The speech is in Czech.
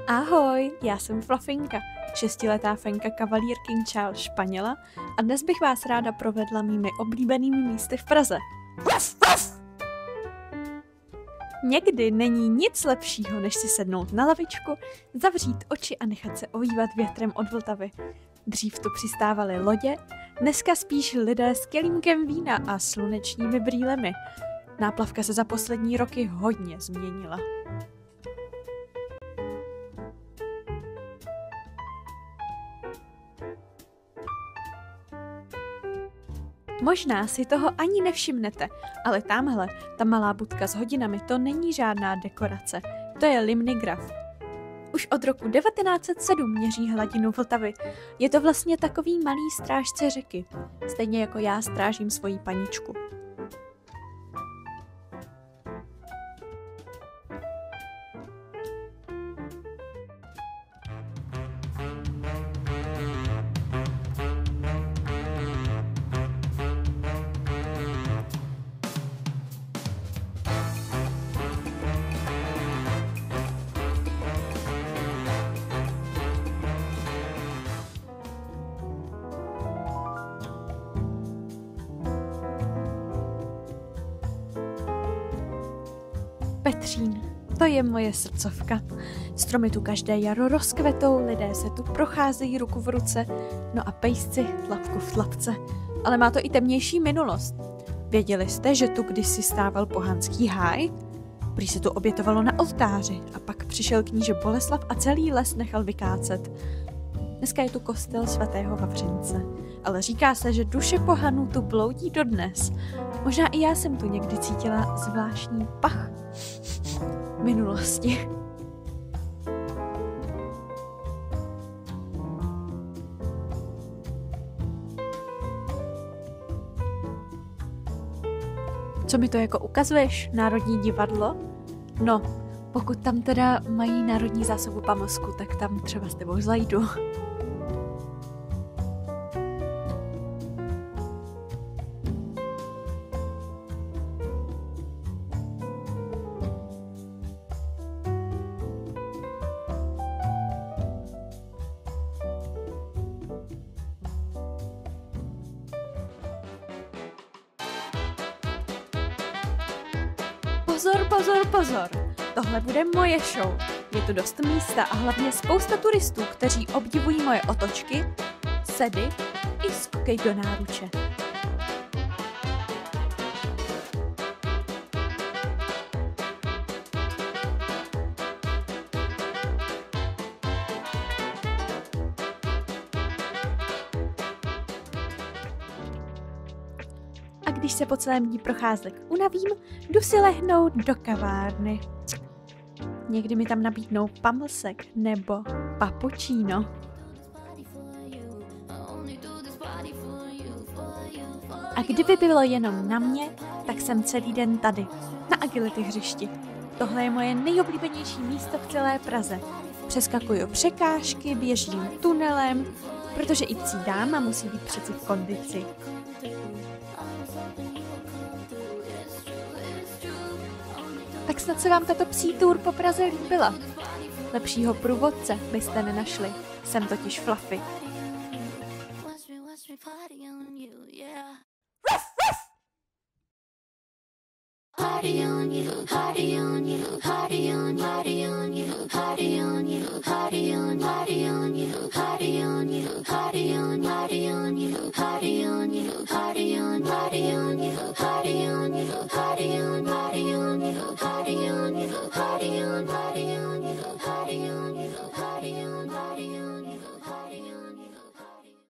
Ahoj, já jsem Flafinka, 6letá Fenka Cavalier King Charles Španěla a dnes bych vás ráda provedla mými oblíbenými místy v Praze. Někdy není nic lepšího, než si sednout na lavičku, zavřít oči a nechat se ovývat větrem od Vltavy. Dřív tu přistávaly lodě, dneska spíš lidé s kelímkem vína a slunečními brýlemi. Náplavka se za poslední roky hodně změnila. Možná si toho ani nevšimnete, ale tamhle, ta malá budka s hodinami, to není žádná dekorace, to je limnigraf. Už od roku 1907 měří hladinu Vltavy. Je to vlastně takový malý strážce řeky, stejně jako já strážím svoji paničku. Petřín, to je moje srdcovka. Stromy tu každé jaro rozkvetou, lidé se tu procházejí ruku v ruce, no a pejsci tlapku v tlapce. Ale má to i temnější minulost. Věděli jste, že tu kdysi stával pohanský háj? Prý se tu obětovalo na oltáři a pak přišel kníže Boleslav a celý les nechal vykácet. Dneska je tu kostel svatého Vavřince, ale říká se, že duše pohanů tu bloudí dodnes. Možná i já jsem tu někdy cítila zvláštní pach minulosti. Co mi to jako ukazuješ? Národní divadlo? No, pokud tam teda mají národní zásobu pamlsku, tak tam třeba s tebou zajdu. Pozor, pozor, pozor! Tohle bude moje show. Je tu dost místa a hlavně spousta turistů, kteří obdivují moje otočky, sedy i skokej do náruče. A když se po celém dní procházek unavím, jdu si lehnout do kavárny. Někdy mi tam nabídnou pamlsek nebo papučíno. A kdyby bylo jenom na mě, tak jsem celý den tady, na Agility hřišti. Tohle je moje nejoblíbenější místo v celé Praze. Přeskakuju překážky, běžím tunelem, protože i psí dáma musí být přeci v kondici. Tak snad se vám tato psí tour po Praze líbila. Lepšího průvodce byste nenašli. Jsem totiž Fluffy. Party on you, party on you, party on you.